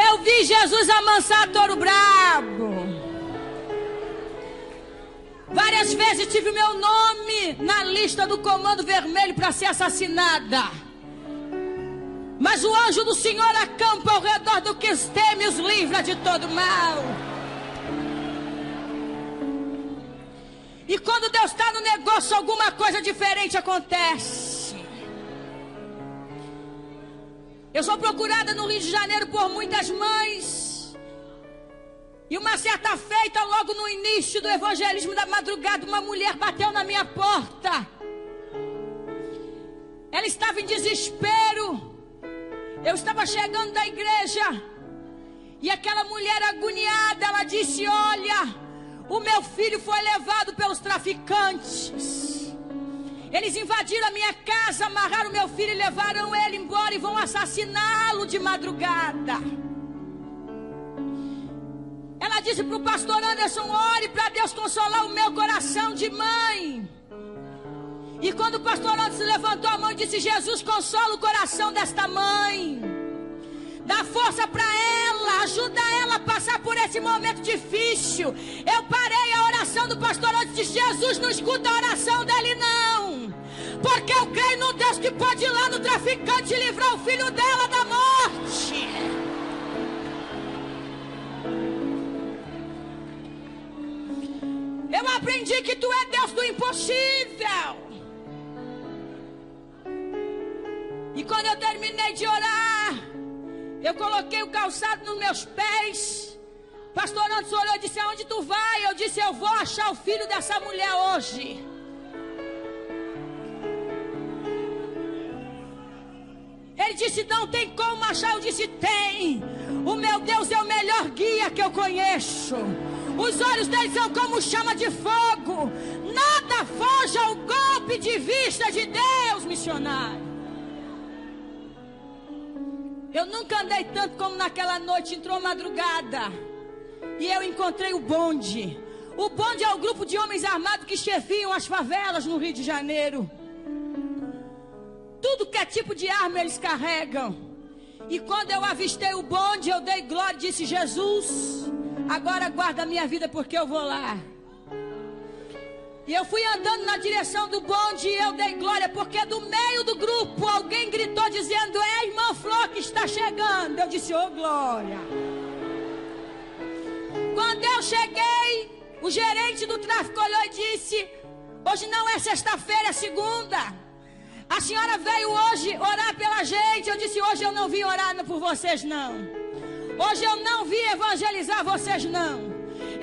eu vi Jesus amansar touro brabo. Várias vezes tive meu nome na lista do Comando Vermelho para ser assassinada. Mas o anjo do Senhor acampa ao redor do que os teme e os livra de todo mal. E quando Deus está no negócio, alguma coisa diferente acontece. Eu sou procurada no Rio de Janeiro por muitas mães. E uma certa feita, logo no início do evangelismo da madrugada, uma mulher bateu na minha porta. Ela estava em desespero. Eu estava chegando da igreja. E aquela mulher agoniada, ela disse: olha, o meu filho foi levado pelos traficantes. Eles invadiram a minha casa, amarraram meu filho e levaram ele embora e vão assassiná-lo de madrugada. Ela disse para o pastor Anderson: ore para Deus consolar o meu coração de mãe. E quando o pastor Anderson levantou a mão e disse: Jesus, consola o coração desta mãe. Dá força para ela, ajuda ela a passar por esse momento difícil. Eu parei a oração do pastor Anderson e disse: Jesus, não escuta a oração dele não. Porque eu creio no Deus que pode ir lá no traficante e livrar o filho dela da morte. Eu aprendi que tu é Deus do impossível. E quando eu terminei de orar, eu coloquei o calçado nos meus pés. Pastor Anderson olhou e disse: aonde tu vai? Eu disse: eu vou achar o filho dessa mulher hoje. Ele disse: não tem como achar. Eu disse: tem. O meu Deus é o melhor guia que eu conheço. Os olhos dele são como chama de fogo. Nada foge ao golpe de vista de Deus, missionário. Eu nunca andei tanto como naquela noite. Entrou madrugada e eu encontrei o bonde. O bonde é o grupo de homens armados que chefiam as favelas no Rio de Janeiro. Tudo que é tipo de arma eles carregam. E quando eu avistei o bonde, eu dei glória e disse: Jesus, agora guarda a minha vida porque eu vou lá. E eu fui andando na direção do bonde e eu dei glória, porque do meio do grupo alguém gritou dizendo: é a irmã Flor que está chegando. Eu disse: ô glória. Quando eu cheguei, o gerente do tráfico olhou e disse: hoje não é sexta-feira, é segunda. A senhora veio hoje orar pela gente. Eu disse: hoje eu não vim orar por vocês não. Hoje eu não vim evangelizar vocês não.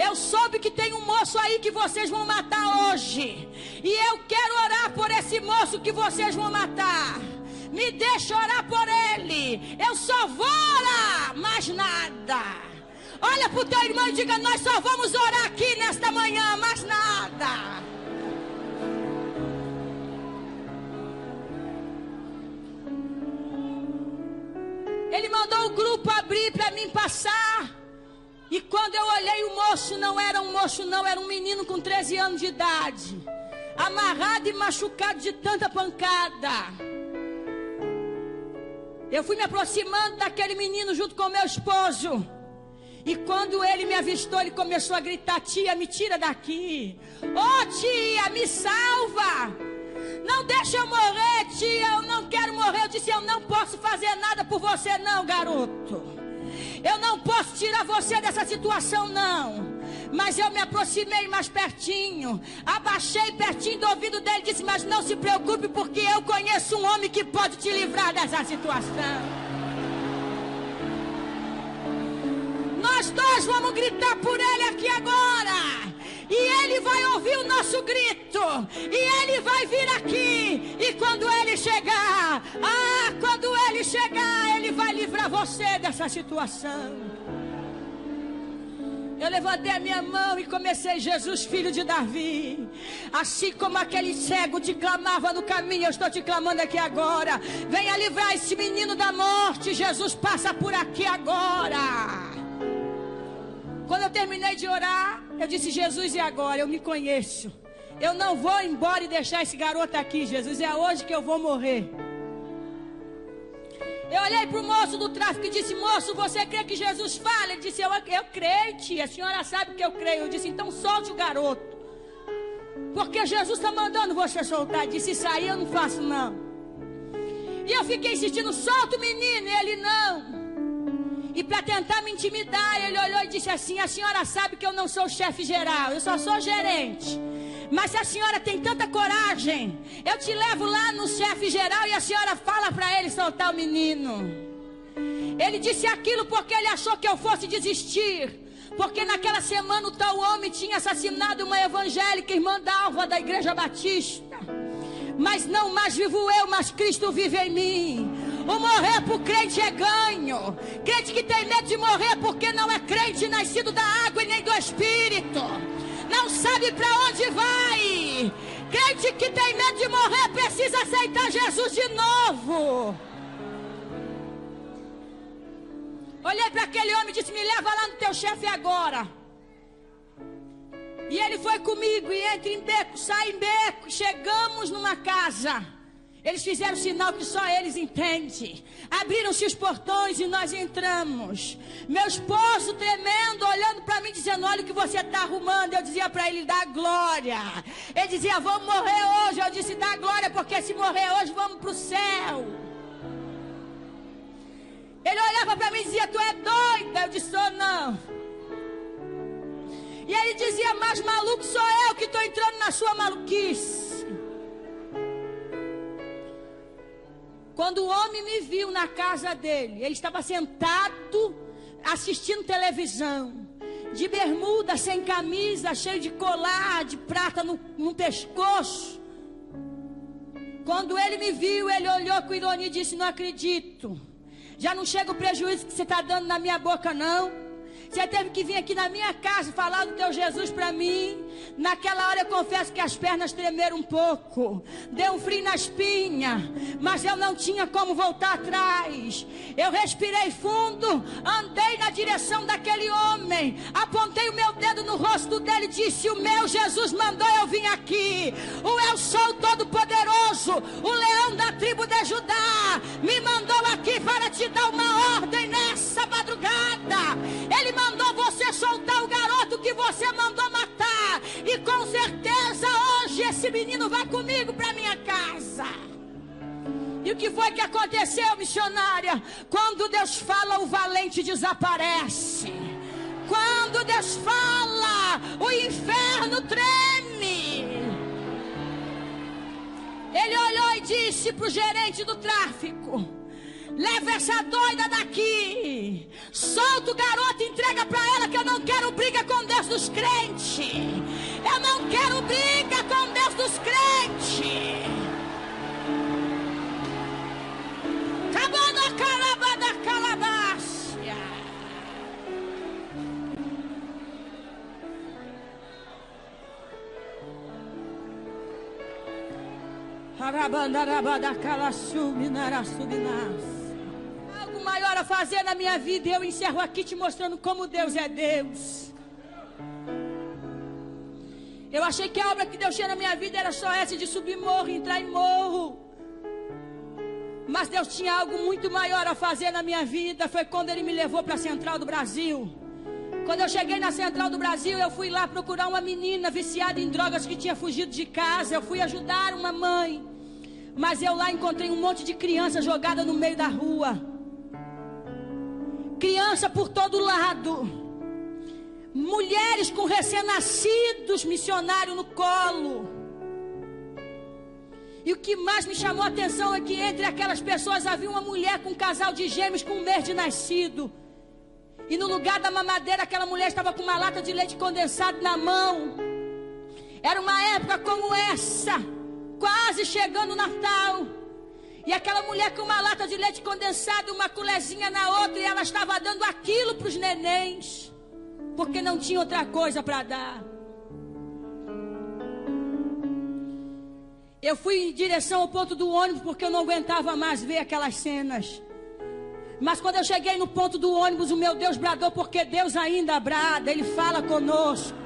Eu soube que tem um moço aí que vocês vão matar hoje. E eu quero orar por esse moço que vocês vão matar. Me deixa orar por ele. Eu só vou orar, mais nada. Olha para o teu irmão e diga: nós só vamos orar aqui nesta manhã, mais nada. Ele mandou o grupo abrir para mim passar. E quando eu olhei, o moço não era um moço não, era um menino com 13 anos de idade, amarrado e machucado de tanta pancada. Eu fui me aproximando daquele menino junto com meu esposo. E quando ele me avistou, ele começou a gritar: tia, me tira daqui. Ô tia, me salva. Não deixa eu morrer, tia, eu não quero morrer. Eu disse: eu não posso fazer nada por você não, garoto. Eu não posso tirar você dessa situação não. Mas eu me aproximei mais pertinho, abaixei pertinho do ouvido dele e disse: mas não se preocupe, porque eu conheço um homem que pode te livrar dessa situação. Nós dois vamos gritar por ele aqui agora. E ele vai ouvir o nosso grito. E ele vai vir aqui. E quando ele chegar, ele vai livrar você dessa situação. Eu levantei a minha mão e comecei: Jesus, filho de Davi, assim como aquele cego te clamava no caminho, eu estou te clamando aqui agora. Venha livrar esse menino da morte. Jesus, passa por aqui agora. Quando eu terminei de orar, eu disse: Jesus, e agora? Eu me conheço. Eu não vou embora e deixar esse garoto aqui, Jesus. É hoje que eu vou morrer. Eu olhei para o moço do tráfico e disse: moço, você crê que Jesus fala? Ele disse: eu creio, tia, a senhora sabe que eu creio. Eu disse: então solte o garoto, porque Jesus está mandando você soltar. Ele disse: isso aí eu não faço não. E eu fiquei insistindo: solta o menino. E ele: não. E para tentar me intimidar, ele olhou e disse assim: a senhora sabe que eu não sou chefe geral, eu só sou gerente. Mas se a senhora tem tanta coragem, eu te levo lá no chefe geral e a senhora fala para ele soltar o menino. Ele disse aquilo porque ele achou que eu fosse desistir. Porque naquela semana o tal homem tinha assassinado uma evangélica, irmã Dalva, da Igreja Batista. Mas não mais vivo eu, mas Cristo vive em mim. O morrer por crente é ganho. Crente que tem medo de morrer porque não é crente, nascido da água e nem do Espírito, não sabe para onde vai. Crente que tem medo de morrer precisa aceitar Jesus de novo. Olhei para aquele homem e disse: me leva lá no teu chefe agora. E ele foi comigo, e entra em beco, sai em beco. Chegamos numa casa. Eles fizeram sinal que só eles entendem. Abriram-se os portões e nós entramos. Meu esposo tremendo, olhando para mim, dizendo: olha o que você está arrumando. Eu dizia para ele: dá glória. Ele dizia: vamos morrer hoje. Eu disse: dá glória, porque se morrer hoje vamos para o céu. Ele olhava para mim e dizia: tu é doida? Eu disse: sou não. E ele dizia: mas maluco sou eu que estou entrando na sua maluquice. Quando o homem me viu na casa dele, ele estava sentado assistindo televisão, de bermuda, sem camisa, cheio de colar de prata no pescoço. Quando ele me viu, ele olhou com ironia e disse: não acredito. Já não chega o prejuízo que você está dando na minha boca, não. Você teve que vir aqui na minha casa falar do teu Jesus para mim. Naquela hora eu confesso que as pernas tremeram um pouco. Deu um frio na espinha. Mas eu não tinha como voltar atrás. Eu respirei fundo. Andei na direção daquele homem. Apontei o meu dedo no rosto dele e disse: o meu Jesus mandou eu vir aqui. O eu sou todo-poderoso, o leão da tribo de Judá, me mandou aqui para te dar uma ordem nessa madrugada. Ele mandou você soltar o garoto que você mandou matar. E com certeza hoje esse menino vai comigo para minha casa. E o que foi que aconteceu, missionária? Quando Deus fala, o valente desaparece. Quando Deus fala, o inferno treme. Ele olhou e disse para o gerente do tráfico: leva essa doida daqui. Solta o garoto, entrega para ela, que eu não quero briga com Deus dos crentes. Eu não quero briga com Deus dos crentes. Acabou na calaba da calabácia. Arabandarabada calaçuminara subinas. Algo maior a fazer na minha vida, e eu encerro aqui te mostrando como Deus é Deus. Eu achei que a obra que Deus tinha na minha vida era só essa de subir morro, entrar em morro. Mas Deus tinha algo muito maior a fazer na minha vida. Foi quando Ele me levou para a Central do Brasil. Quando eu cheguei na Central do Brasil, eu fui lá procurar uma menina viciada em drogas que tinha fugido de casa. Eu fui ajudar uma mãe. Mas eu lá encontrei um monte de criança jogada no meio da rua. Criança por todo lado. Mulheres com recém-nascidos, missionário no colo. E o que mais me chamou a atenção é que entre aquelas pessoas havia uma mulher com um casal de gêmeos com um mês de nascido. E no lugar da mamadeira, aquela mulher estava com uma lata de leite condensado na mão. Era uma época como essa, quase chegando o Natal. E aquela mulher com uma lata de leite condensado, uma colherzinha na outra, e ela estava dando aquilo para os nenéns, porque não tinha outra coisa para dar. Eu fui em direção ao ponto do ônibus, porque eu não aguentava mais ver aquelas cenas. Mas quando eu cheguei no ponto do ônibus, o meu Deus bradou, porque Deus ainda brada, Ele fala conosco.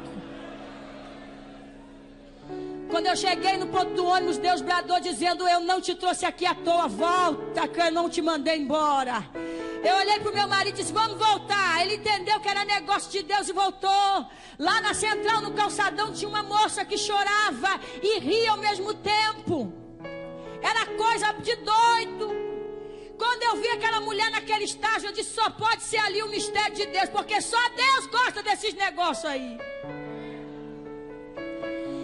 Quando eu cheguei no ponto do ônibus, Deus bradou dizendo: eu não te trouxe aqui à toa, volta, que eu não te mandei embora. Eu olhei para o meu marido e disse: vamos voltar. Ele entendeu que era negócio de Deus e voltou. Lá na central, no calçadão, tinha uma moça que chorava e ria ao mesmo tempo. Era coisa de doido. Quando eu vi aquela mulher naquele estágio, eu disse: só pode ser ali o mistério de Deus, porque só Deus gosta desses negócios aí.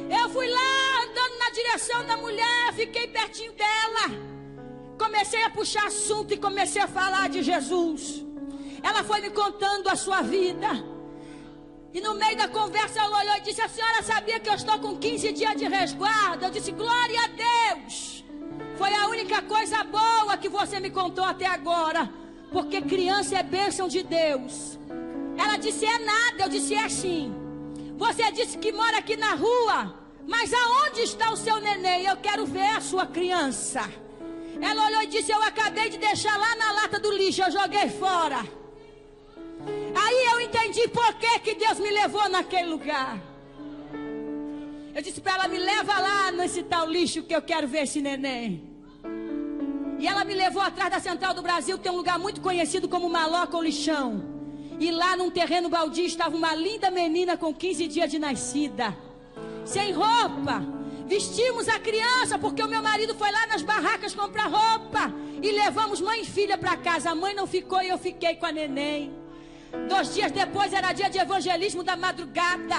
Eu fui lá andando na direção da mulher, fiquei pertinho dela. Comecei a puxar assunto e comecei a falar de Jesus. Ela foi me contando a sua vida. E no meio da conversa ela olhou e disse: a senhora sabia que eu estou com 15 dias de resguardo? Eu disse: glória a Deus. Foi a única coisa boa que você me contou até agora. Porque criança é bênção de Deus. Ela disse: é nada. Eu disse: é sim. Você disse que mora aqui na rua. Mas aonde está o seu neném? Eu quero ver a sua criança. Ela olhou e disse: eu acabei de deixar lá na lata do lixo, eu joguei fora. Aí eu entendi por que Deus me levou naquele lugar. Eu disse para ela: me leva lá nesse tal lixo que eu quero ver esse neném. E ela me levou atrás da Central do Brasil, que tem um lugar muito conhecido como Maloca ou Lixão. E lá num terreno baldio estava uma linda menina com 15 dias de nascida, sem roupa. Vestimos a criança porque o meu marido foi lá nas barracas comprar roupa. E levamos mãe e filha para casa. A mãe não ficou e eu fiquei com a neném. 2 dias depois era dia de evangelismo da madrugada.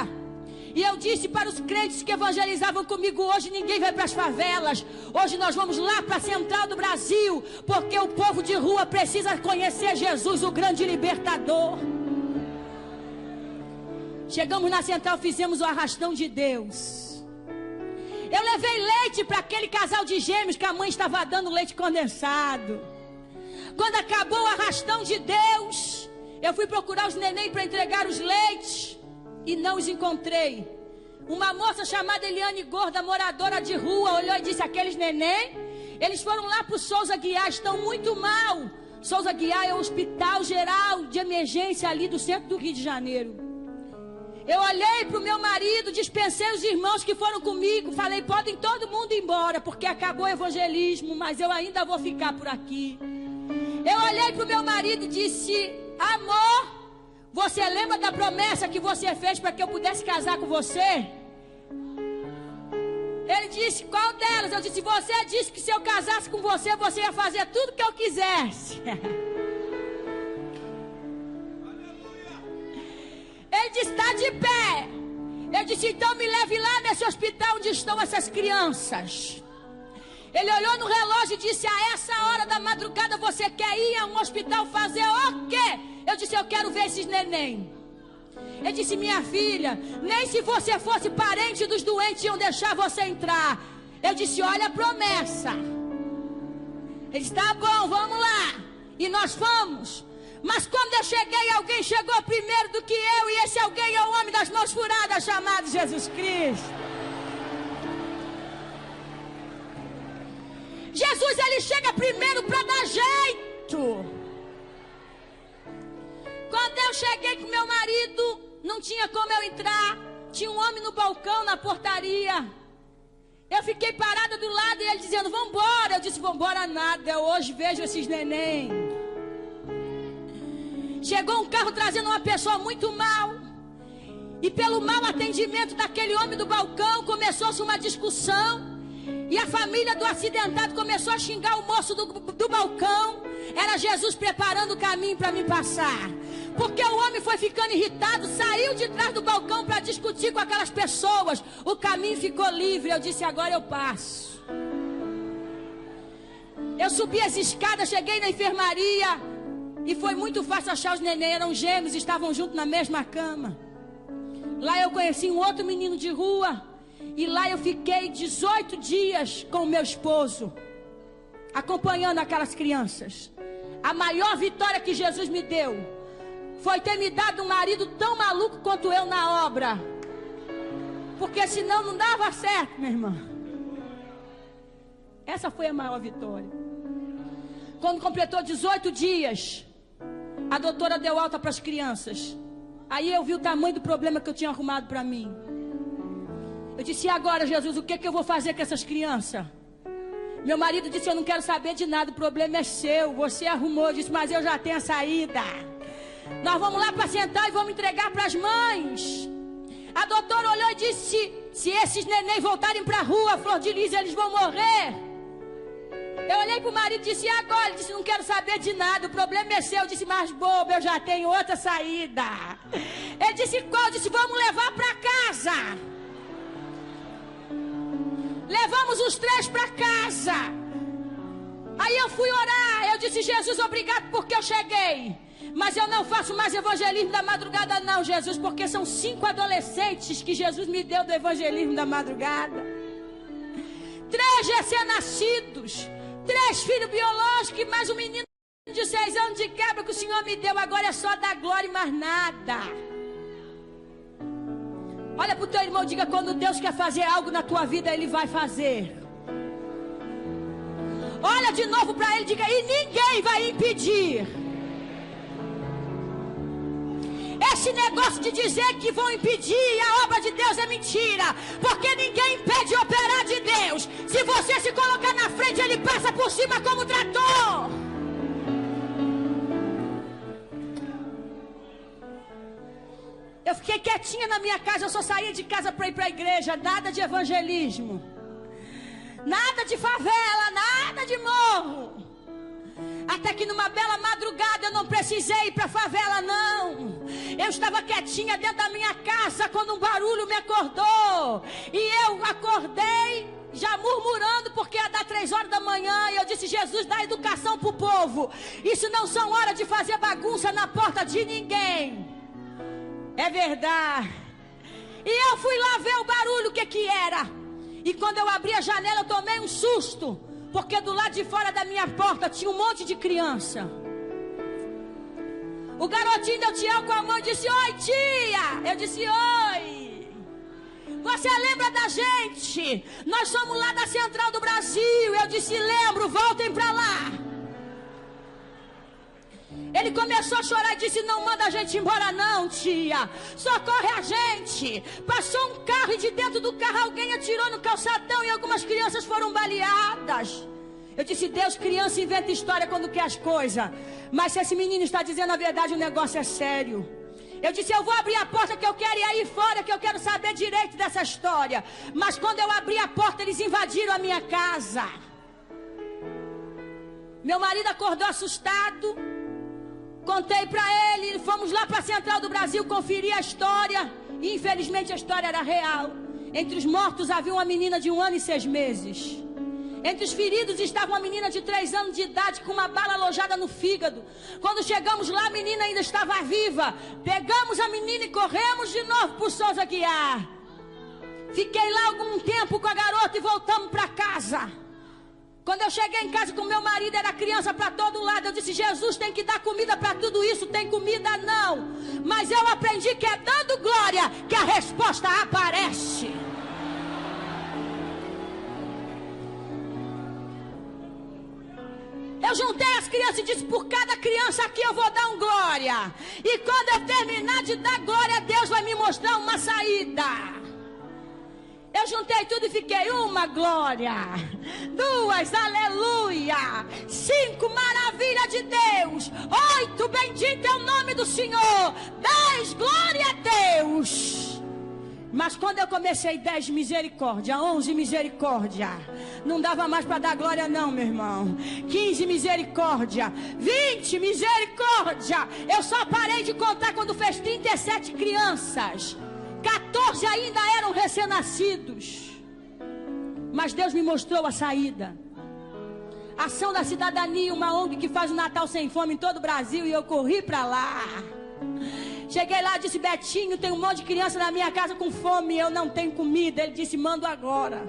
E eu disse para os crentes que evangelizavam comigo: hoje ninguém vai para as favelas. Hoje nós vamos lá para a Central do Brasil. Porque o povo de rua precisa conhecer Jesus, o grande libertador. Chegamos na Central, fizemos o arrastão de Deus. Eu levei leite para aquele casal de gêmeos que a mãe estava dando leite condensado. Quando acabou o arrastão de Deus, eu fui procurar os neném para entregar os leites e não os encontrei. Uma moça chamada Eliane Gorda, moradora de rua, olhou e disse: aqueles neném, eles foram lá para o Souza Guiar, estão muito mal. Souza Guiar é o hospital geral de emergência ali do centro do Rio de Janeiro. Eu olhei para o meu marido, dispensei os irmãos que foram comigo, falei: podem todo mundo ir embora, porque acabou o evangelismo, mas eu ainda vou ficar por aqui. Eu olhei para o meu marido e disse: amor, você lembra da promessa que você fez para que eu pudesse casar com você? Ele disse: qual delas? Eu disse: você disse que se eu casasse com você, você ia fazer tudo que eu quisesse. Ele disse: está de pé. Eu disse: então me leve lá nesse hospital onde estão essas crianças. Ele olhou no relógio e disse: a essa hora da madrugada você quer ir a um hospital fazer o quê? Eu disse: eu quero ver esses neném. Ele disse: minha filha, nem se você fosse parente dos doentes iam deixar você entrar. Eu disse: olha a promessa. Ele disse: tá bom, vamos lá. E nós fomos. Mas quando eu cheguei, alguém chegou primeiro do que eu. E esse alguém é o homem das mãos furadas, chamado Jesus Cristo. Jesus, ele chega primeiro para dar jeito. Quando eu cheguei com meu marido, não tinha como eu entrar. Tinha um homem no balcão, na portaria. Eu fiquei parada do lado e ele dizendo: vambora. Eu disse: vambora nada, eu hoje vejo esses neném. Chegou um carro trazendo uma pessoa muito mal. E pelo mau atendimento daquele homem do balcão, começou-se uma discussão. E a família do acidentado começou a xingar o moço do balcão. Era Jesus preparando o caminho para me passar. Porque o homem foi ficando irritado, saiu de trás do balcão para discutir com aquelas pessoas. O caminho ficou livre. Eu disse: agora eu passo. Eu subi as escadas, cheguei na enfermaria. E foi muito fácil achar os neném. Eram gêmeos, estavam juntos na mesma cama. Lá eu conheci um outro menino de rua. E lá eu fiquei 18 dias com o meu esposo, acompanhando aquelas crianças. A maior vitória que Jesus me deu foi ter me dado um marido tão maluco quanto eu na obra. Porque senão não dava certo, minha irmã. Essa foi a maior vitória. Quando completou 18 dias, a doutora deu alta para as crianças. Aí eu vi o tamanho do problema que eu tinha arrumado para mim. Eu disse, e agora, Jesus, o que eu vou fazer com essas crianças? Meu marido disse, eu não quero saber de nada, o problema é seu, você arrumou. Eu disse, mas eu já tenho a saída. Nós vamos lá para sentar e vamos entregar para as mães. A doutora olhou e disse, se esses neném voltarem para a rua, Flor de Lis, eles vão morrer. Eu olhei para o marido e disse, e agora? Ele disse, não quero saber de nada, o problema é seu. Eu disse, mas bobo, eu já tenho outra saída. Ele disse, qual? Eu disse, vamos levar para casa. Levamos os 3 para casa. Aí eu fui orar. Eu disse, Jesus, obrigado porque eu cheguei. Mas eu não faço mais evangelismo da madrugada não, Jesus. Porque são 5 adolescentes que Jesus me deu do evangelismo da madrugada. 3 recém-nascidos. 3 filhos biológicos e mais um menino de 6 anos de quebra que o Senhor me deu. Agora é só dar glória e mais nada. Olha para o teu irmão e diga, quando Deus quer fazer algo na tua vida, Ele vai fazer. Olha de novo para ele e diga, e ninguém vai impedir. Esse negócio de dizer que vão impedir a obra de Deus é mentira. Porque ninguém impede o operar de Deus. Se você se colocar na frente, Ele passa por cima como trator. Eu fiquei quietinha na minha casa, eu só saía de casa para ir para a igreja, nada de evangelismo, nada de favela, nada de morro. Até que numa bela madrugada eu não precisei ir para a favela não. Eu estava quietinha dentro da minha casa quando um barulho me acordou. E eu acordei já murmurando porque ia dar 3 horas da manhã. E eu disse, Jesus, dá educação para o povo. Isso não são horas de fazer bagunça na porta de ninguém. É verdade. E eu fui lá ver o barulho, o que era. E quando eu abri a janela, eu tomei um susto. Porque do lado de fora da minha porta tinha um monte de criança. O garotinho deu tchau com a mão e disse, oi tia. Eu disse, oi. Você lembra da gente? Nós somos lá da Central do Brasil. Eu disse, lembro, voltem pra lá. Ele começou a chorar e disse, não manda a gente embora não, tia. Socorre a gente. Passou um carro e de dentro do carro alguém atirou no calçadão e algumas crianças foram baleadas. Eu disse, Deus, criança inventa história quando quer as coisas. Mas se esse menino está dizendo a verdade, o negócio é sério. Eu disse, eu vou abrir a porta que eu quero ir aí fora, que eu quero saber direito dessa história. Mas quando eu abri a porta, eles invadiram a minha casa. Meu marido acordou assustado. Contei para ele, fomos lá para a Central do Brasil conferir a história. E infelizmente a história era real. Entre os mortos havia uma menina de 1 ano e 6 meses. Entre os feridos estava uma menina de 3 anos de idade com uma bala alojada no fígado. Quando chegamos lá, a menina ainda estava viva. Pegamos a menina e corremos de novo para o Souza Aguiar. Fiquei lá algum tempo com a garota e voltamos para casa. Quando eu cheguei em casa com meu marido, era criança para todo lado. Eu disse, Jesus, tem que dar comida para tudo isso. Tem comida não. Mas eu aprendi que é dando glória que a resposta aparece. Eu juntei as crianças e disse, por cada criança aqui eu vou dar um glória. E quando eu terminar de dar glória, Deus vai me mostrar uma saída. Eu juntei tudo e fiquei 1 glória, 2 aleluia, 5 maravilha de Deus, 8 bendito é o nome do Senhor, 10 glória a Deus. Mas quando eu comecei 10 misericórdia, 11 misericórdia, não dava mais para dar glória não, meu irmão. 15 misericórdia, 20 misericórdia. Eu só parei de contar quando fez 37 crianças. 14 ainda eram recém-nascidos. Mas Deus me mostrou a saída. Ação da Cidadania, uma ONG que faz o Natal Sem Fome em todo o Brasil. E eu corri para lá. Cheguei lá e disse, Betinho, tem um monte de criança na minha casa com fome e eu não tenho comida. Ele disse, mando agora.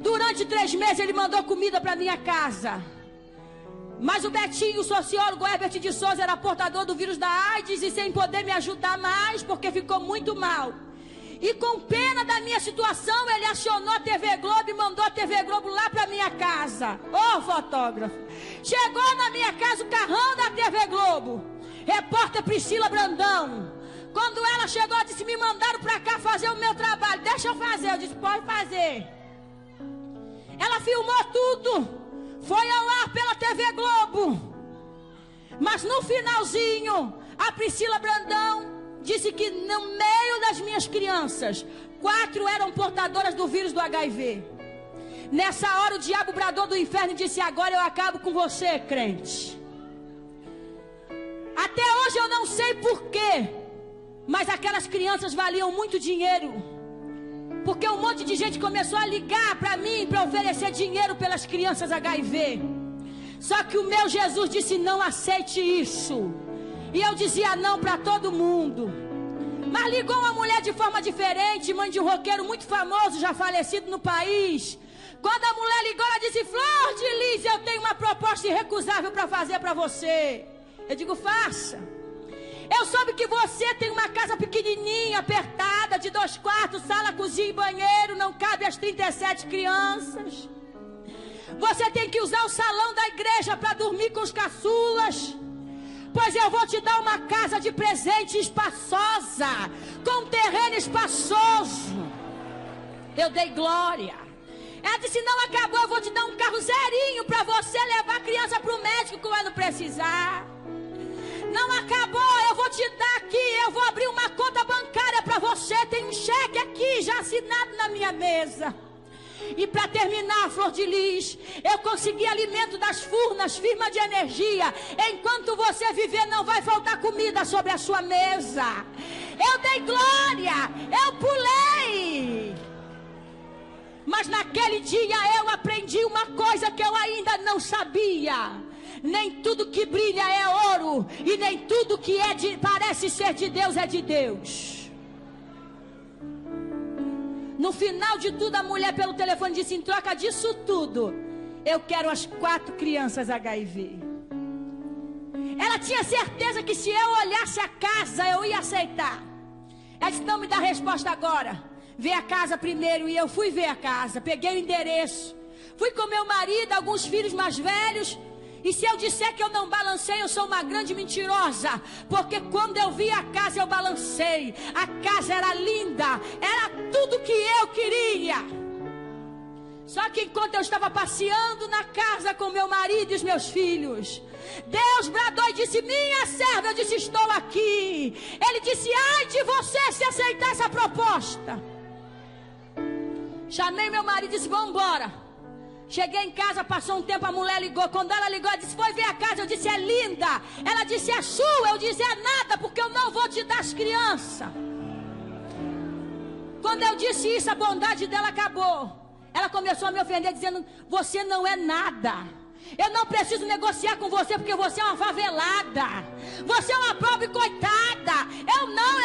Durante 3 meses ele mandou comida para minha casa. Mas o Betinho, o sociólogo Herbert de Souza, era portador do vírus da AIDS e sem poder me ajudar mais, porque ficou muito mal. E com pena da minha situação, ele acionou a TV Globo e mandou a TV Globo lá para minha casa. Ô, fotógrafo! Chegou na minha casa o carrão da TV Globo. Repórter Priscila Brandão. Quando ela chegou, ela disse: me mandaram para cá fazer o meu trabalho. Deixa eu fazer. Eu disse: pode fazer. Ela filmou tudo. Foi ao ar pela TV Globo. Mas no finalzinho, a Priscila Brandão disse que no meio das minhas crianças, 4 eram portadoras do vírus do HIV. Nessa hora o diabo bradou do inferno e disse: agora eu acabo com você, crente. Até hoje eu não sei porquê, mas aquelas crianças valiam muito dinheiro. Porque um monte de gente começou a ligar para mim para oferecer dinheiro pelas crianças HIV. Só que o meu Jesus disse: não aceite isso. E eu dizia não para todo mundo. Mas ligou uma mulher de forma diferente, mãe de um roqueiro muito famoso, já falecido no país. Quando a mulher ligou, ela disse: Flor de Lis, eu tenho uma proposta irrecusável para fazer para você. Eu digo: faça. Eu soube que você tem uma casa pequenininha, apertada, de 2 quartos, sala, cozinha e banheiro, não cabe as 37 crianças. Você tem que usar o salão da igreja para dormir com os caçulas. Pois eu vou te dar uma casa de presente espaçosa, com um terreno espaçoso. Eu dei glória. Ela disse: não acabou, eu vou te dar um carro zerinho para você levar a criança para o médico quando precisar. Não acabou, eu vou te dar aqui, eu vou abrir uma conta bancária para você. Tem um cheque aqui já assinado na minha mesa. E para terminar, Flor de Lis, eu consegui alimento das furnas, firma de energia. Enquanto você viver, não vai faltar comida sobre a sua mesa. Eu dei glória, eu pulei. Mas naquele dia eu aprendi uma coisa que eu ainda não sabia. Nem tudo que brilha é ouro, e nem tudo que parece ser de Deus é de Deus. No final de tudo, a mulher pelo telefone disse: em troca disso tudo, eu quero as 4 crianças HIV. Ela tinha certeza que se eu olhasse a casa, eu ia aceitar. Ela disse: não me dá resposta agora, vê a casa primeiro. E eu fui ver a casa, peguei o endereço, fui com meu marido, alguns filhos mais velhos. E se eu disser que eu não balancei, eu sou uma grande mentirosa. Porque quando eu vi a casa, eu balancei. A casa era linda, era tudo que eu queria. Só que enquanto eu estava passeando na casa com meu marido e os meus filhos, Deus bradou e disse: minha serva. Eu disse: estou aqui. Ele disse: ai de você se aceitar essa proposta. Chamei meu marido e disse: vamos embora. Cheguei em casa, passou um tempo, a mulher ligou. Quando ela ligou, ela disse: foi ver a casa. Eu disse: é linda. Ela disse: é sua. Eu disse: é nada, porque eu não vou te dar as crianças. Quando eu disse isso, a bondade dela acabou. Ela começou a me ofender, dizendo: você não é nada. Eu não preciso negociar com você, porque você é uma favelada. Você é uma pobre coitada.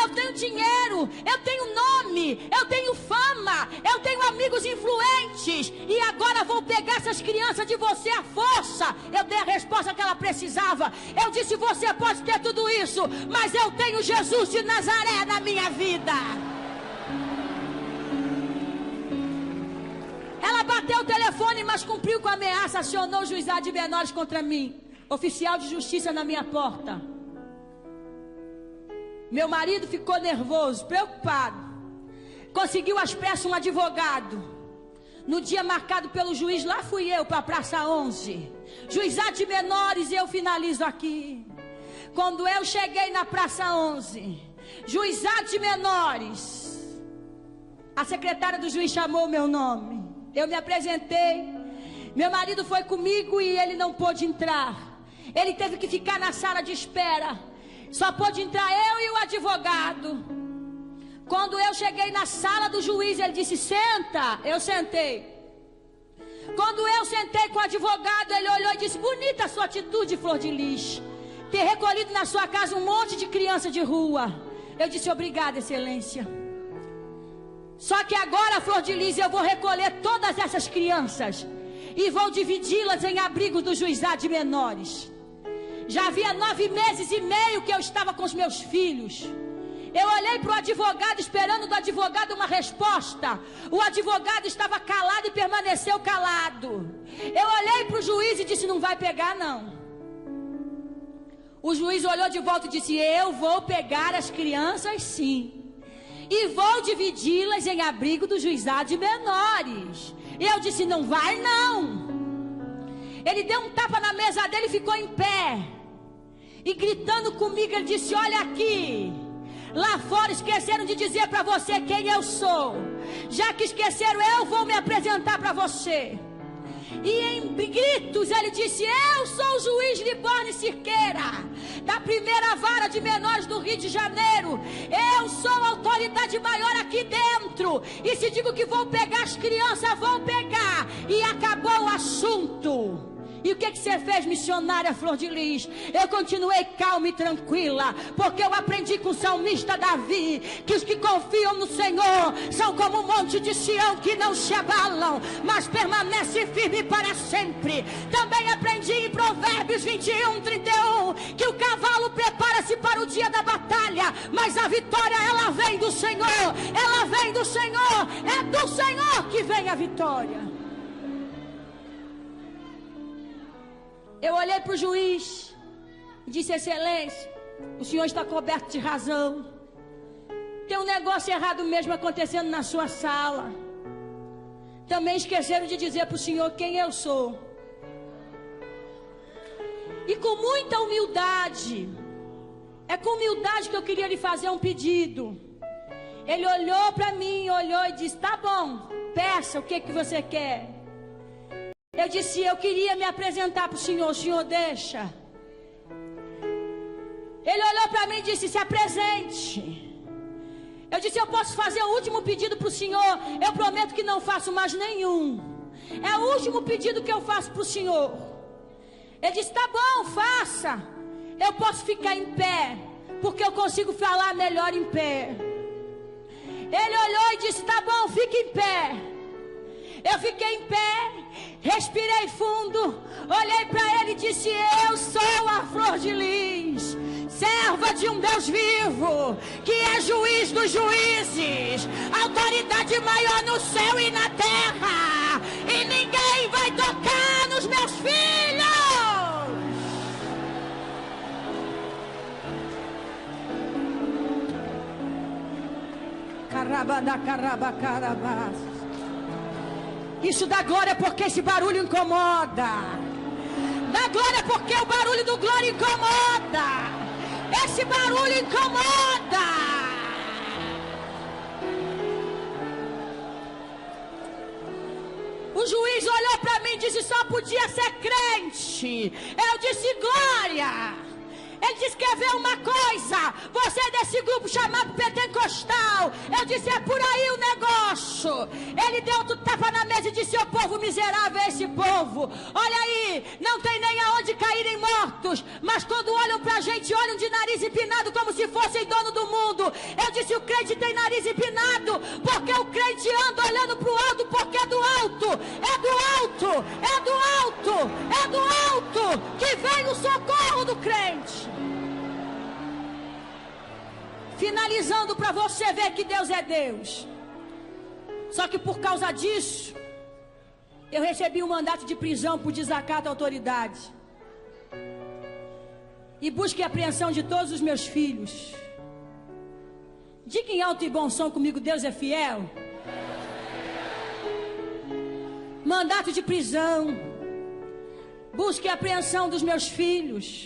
Eu tenho dinheiro, eu tenho nome, eu tenho fama, eu tenho amigos influentes. E agora vou pegar essas crianças de você à força. Eu dei a resposta que ela precisava. Eu disse: você pode ter tudo isso, mas eu tenho Jesus de Nazaré na minha vida. Ela bateu o telefone, mas cumpriu com a ameaça. Acionou o juizado de menores contra mim. Oficial de justiça na minha porta. Meu marido ficou nervoso, preocupado. Conseguiu às pressas um advogado. No dia marcado pelo juiz, lá fui eu para a Praça 11. Juizado de menores, e eu finalizo aqui. Quando eu cheguei na Praça 11, juizado de menores, a secretária do juiz chamou o meu nome. Eu me apresentei. Meu marido foi comigo e ele não pôde entrar. Ele teve que ficar na sala de espera. Só pôde entrar eu e o advogado. Quando eu cheguei na sala do juiz, ele disse: senta. Eu sentei. Quando eu sentei com o advogado, ele olhou e disse: bonita a sua atitude, Flor de Lis, ter recolhido na sua casa um monte de criança de rua. Eu disse: obrigada, excelência. Só que agora, Flor de Lis, eu vou recolher todas essas crianças e vou dividi-las em abrigos do juizado de menores. Já havia 9 meses e meio que eu estava com os meus filhos. Eu olhei para o advogado, esperando do advogado uma resposta. O advogado estava calado e permaneceu calado. Eu olhei para o juiz e disse: não vai pegar não. O juiz olhou de volta e disse: eu vou pegar as crianças sim, e vou dividi-las em abrigo do juizado de menores. E eu disse: não vai não. Ele deu um tapa na mesa dele e ficou em pé. E gritando comigo, ele disse: olha aqui, lá fora esqueceram de dizer para você quem eu sou. Já que esqueceram, eu vou me apresentar para você. E em gritos ele disse: eu sou o juiz Liborne Cirqueira, da primeira vara de menores do Rio de Janeiro. Eu sou a autoridade maior aqui dentro. E se digo que vou pegar as crianças, vou pegar. E acabou o assunto. E o que você fez, missionária Flor de Lis? Eu continuei calma e tranquila, porque eu aprendi com o salmista Davi, que os que confiam no Senhor são como um monte de Sião, que não se abalam, mas permanece firme para sempre. Também aprendi em Provérbios 21, 31, que o cavalo prepara-se para o dia da batalha, mas a vitória ela vem do Senhor. Ela vem do Senhor. É do Senhor que vem a vitória. Eu olhei para o juiz e disse: excelência, o senhor está coberto de razão. Tem um negócio errado mesmo acontecendo na sua sala. Também esqueceram de dizer para o senhor quem eu sou. E com muita humildade, é com humildade que eu queria lhe fazer um pedido. Ele olhou para mim, olhou e disse: tá bom, peça o que você quer. Eu disse: eu queria me apresentar para o senhor deixa? Ele olhou para mim e disse: se apresente. Eu disse: eu posso fazer o último pedido para o senhor? Eu prometo que não faço mais nenhum. É o último pedido que eu faço para o senhor. Ele disse: tá bom, faça. Eu posso ficar em pé, porque eu consigo falar melhor em pé. Ele olhou e disse: tá bom, fique em pé. Eu fiquei em pé, respirei fundo, olhei para ele e disse: eu sou a Flor de Lis, serva de um Deus vivo, que é juiz dos juízes, autoridade maior no céu e na terra, e ninguém vai tocar nos meus filhos. Caraba. Isso dá glória porque esse barulho incomoda. Dá glória porque o barulho do glória incomoda. Esse barulho incomoda. O juiz olhou para mim e disse: só podia ser crente. Eu disse: glória. Ele disse: quer ver uma coisa? Você é desse grupo chamado pentecostal. Eu disse: é por aí o negócio. Ele deu outro tapa na mesa e disse: ô povo miserável, é esse povo. Olha aí, não tem nem aonde caírem mortos, mas quando olham pra gente, olham de nariz empinado como se fossem dono do mundo. Eu disse: o crente tem nariz empinado porque o crente anda olhando pro alto, porque é do alto, é do alto, é do alto, é do alto que vem o socorro do crente. Finalizando para você ver que Deus é Deus. Só que por causa disso, eu recebi um mandato de prisão por desacato à autoridade. E busca e apreensão de todos os meus filhos. Diga em alto e bom som comigo: Deus é fiel. Mandato de prisão, busca e apreensão dos meus filhos.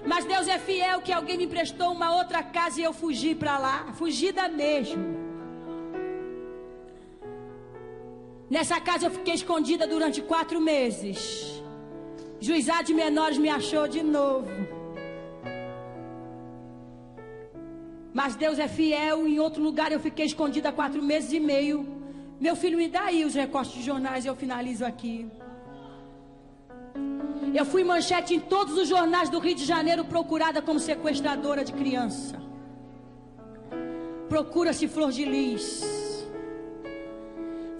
Mas Deus é fiel que alguém me emprestou uma outra casa e eu fugi para lá, fugida mesmo. Nessa casa eu fiquei escondida durante 4 meses. Juizado de menores me achou de novo. Mas Deus é fiel, em outro lugar eu fiquei escondida 4 meses e meio. Meu filho, me dá aí os recortes de jornais e eu finalizo aqui. Eu fui manchete em todos os jornais do Rio de Janeiro, procurada como sequestradora de criança. Procura-se Flor de Lis.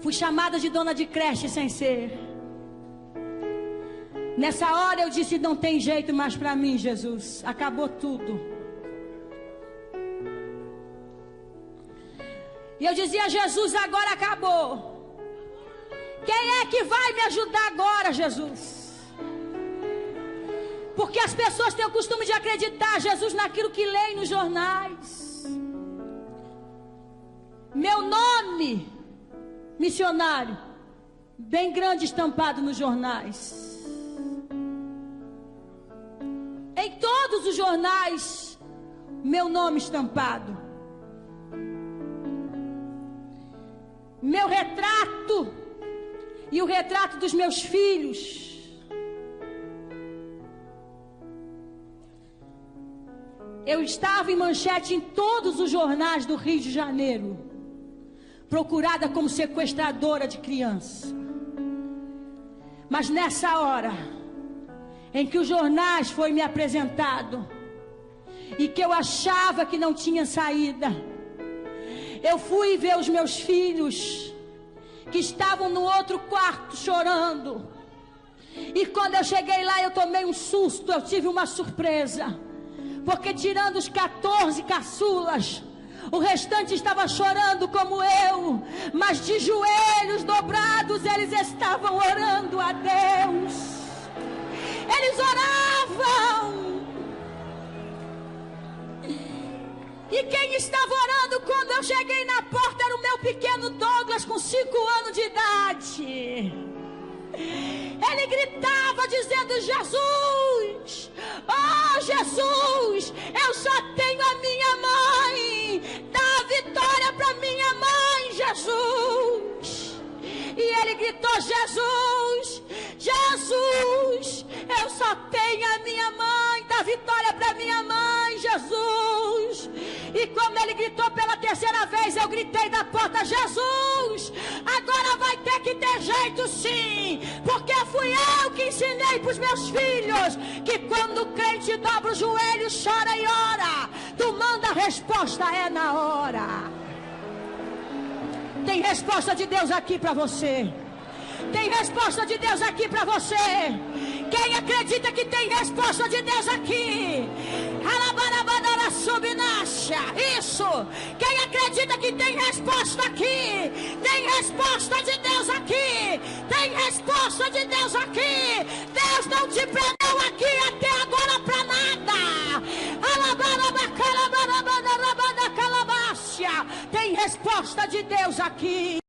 Fui chamada de dona de creche sem ser. Nessa hora eu disse: não tem jeito mais para mim, Jesus. Acabou tudo. E eu dizia: Jesus, agora acabou. Quem é que vai me ajudar agora, Jesus? Porque as pessoas têm o costume de acreditar Jesus naquilo que leem nos jornais. Meu nome, missionário, bem grande estampado nos jornais. Em todos os jornais, meu nome estampado. Meu retrato e o retrato dos meus filhos. Eu estava em manchete em todos os jornais do Rio de Janeiro, procurada como sequestradora de criança. Mas nessa hora em que os jornais foi me apresentado e que eu achava que não tinha saída, eu fui ver os meus filhos que estavam no outro quarto chorando. E quando eu cheguei lá, eu tomei um susto, eu tive uma surpresa. Porque tirando os 14 caçulas, o restante estava chorando como eu, mas de joelhos dobrados eles estavam orando a Deus. Eles oravam. E quem estava orando quando eu cheguei na porta era o meu pequeno Douglas com 5 anos de idade. Ele gritava dizendo: Jesus, oh Jesus, eu só tenho a minha mãe, dá a vitória para minha mãe, Jesus. E ele gritou: Jesus, Jesus, eu só tenho a minha mãe, dá vitória para minha mãe, Jesus. E como ele gritou pela 3ª vez, eu gritei da porta: Jesus, agora vai ter que ter jeito sim, porque fui eu que ensinei para os meus filhos que quando o crente dobra o joelho, chora e ora, tu manda a resposta, é na hora. Tem resposta de Deus aqui para você. Tem resposta de Deus aqui para você. Quem acredita que tem resposta de Deus aqui? Isso. Quem acredita que tem resposta aqui? Tem resposta de Deus aqui. Tem resposta de Deus aqui. Deus não te prendeu aqui até agora para nada. Tem resposta de Deus aqui.